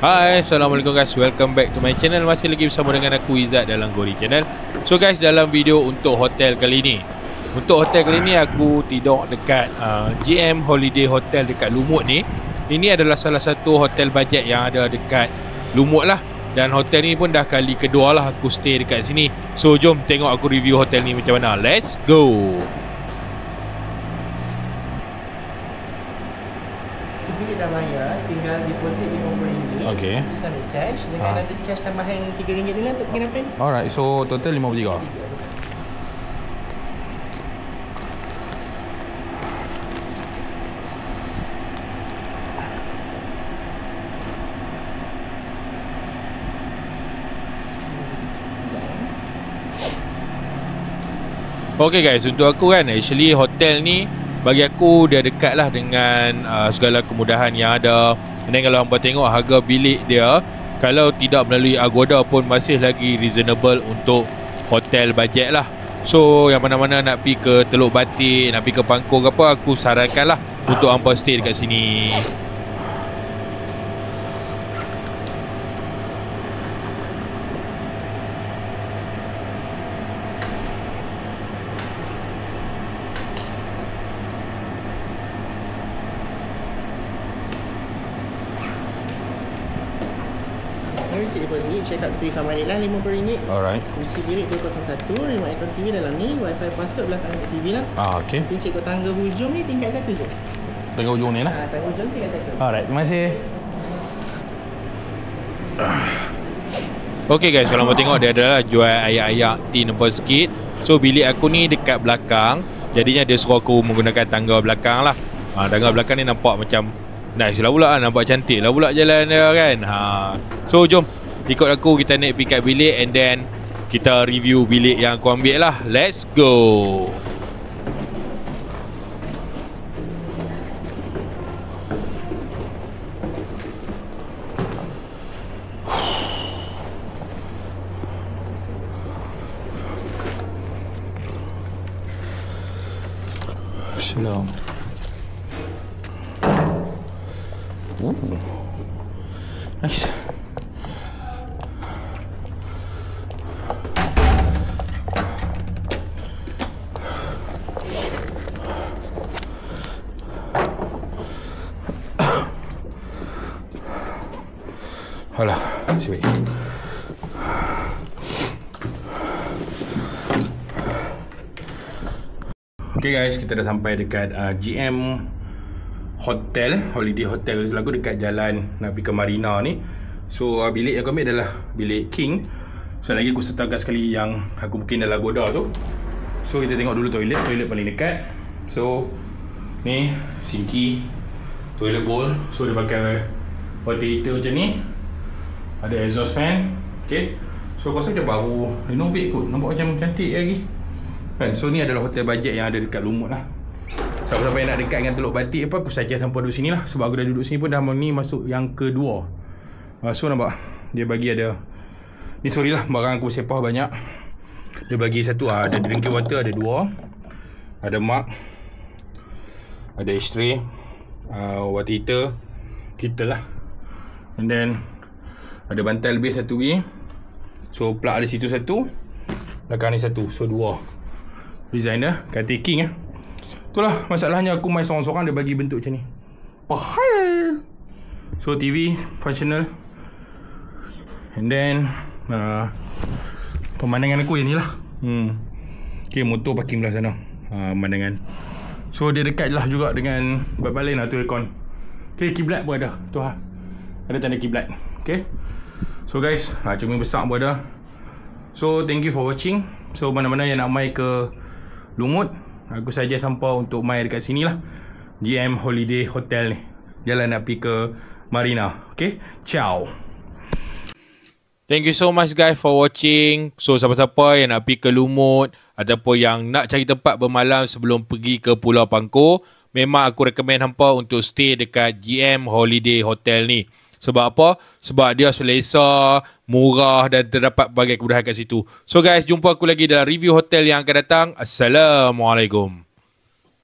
Hai, Assalamualaikum guys. Welcome back to my channel. Masih lagi bersama dengan aku Izzat dalam Gori Channel. So guys, dalam video untuk hotel kali ni, aku tidur dekat GM Holiday Hotel dekat Lumut ni. Ini adalah salah satu hotel bajet yang ada dekat Lumut lah. Dan hotel ni pun dah kali kedua lah aku stay dekat sini. So jom tengok aku review hotel ni macam mana. Let's go. Sebilik dah bayar, tinggal deposit RM50. Okay. Bisa ambil cash dengan ada charge tambahan RM3 dengan untuk penginapan. Alright, so total 53. Okay guys, untuk aku kan, actually hotel ni bagi aku dia dekat lah dengan segala kemudahan yang ada. Dan kalau hampa tengok harga bilik dia, kalau tidak melalui Agoda pun masih lagi reasonable untuk hotel bajet lah. So yang mana-mana nak pergi ke Teluk Batik, nak pergi ke Pangkor ke apa, aku sarankan lah untuk hampa stay dekat sini. Receipt deposit, check out free kamar Lelang RM50. Alright. Kunci bilik 201, remote aircon TV dalam ni, wifi password belakang TV lah. Okay. Nanti cek tangga hujung ni tingkat 1 je. Tengok ujung ni lah. Tangga hujung tingkat 1. Alright, terima kasih. Okay guys, kalau mau tengok dia adalah jual ayak-ayak tin apa sikit. So bilik aku ni dekat belakang, jadinya dia suruh aku menggunakan tangga belakang lah. Tangga belakang ni nampak macam nice lah pula, nampak cantik lah pula jalan dia kan. So jom ikut aku, kita naik pergi kat bilik and then kita review bilik yang aku ambil lah. Let's go. Shalom. Nice. Alah, sibuk. Okay guys, kita dah sampai dekat GM Hotel, Holiday Hotel Selangor dekat jalan nak pergi ke Marina ni. So bilik yang aku ambil adalah bilik King. So lagi aku sertakan sekali yang aku booking dalam Agoda tu. So kita tengok dulu toilet paling dekat. So ni sinki, toilet bowl. So dia pakai water heater macam ni. Ada exhaust fan. Okay. So aku rasa dia baru renovate kot, nampak macam cantik lagi kan. So ni adalah hotel bajet yang ada dekat Lumut lah. Siapa-siapa yang nak dekat dengan Teluk Batik apa, aku suggest sampai duduk sini lah. Sebab aku dah duduk sini pun dah ni masuk yang kedua. So nampak dia bagi ada ni, sorry lah, barang aku sepah banyak. Dia bagi satu ada drinking water, ada dua, ada mug, ada ashtray, water heater kita lah, and then ada bantal lebih satu lagi. So plug ada situ satu, belakang ni satu. So dua designer katil King lah. Itulah masalahnya, aku main sorang-sorang dia bagi bentuk macam ni. Pahal. So TV functional. And then pemandangan aku yang ni lah. Okay, motor parking belah sana. Pemandangan. So dia dekat lah juga dengan balik lah tu aircon. Okay, kiblat pun ada. Tu ha. Ada tanda kiblat. Okay. So guys, cermin besar pun ada. So thank you for watching. So mana-mana yang nak mai ke Lumut, aku saja sampai untuk mai dekat sini lah, GM Holiday Hotel ni, jalan nak pergi ke Marina. Okay, ciao. Thank you so much guys for watching. So siapa-siapa yang nak pergi ke Lumut ataupun yang nak cari tempat bermalam sebelum pergi ke Pulau Pangkor, memang aku recommend hampa untuk stay dekat GM Holiday Hotel ni. Sebab apa? Sebab dia selesa, murah dan terdapat berbagai kemudahan kat situ. So guys, jumpa aku lagi dalam review hotel yang akan datang. Assalamualaikum.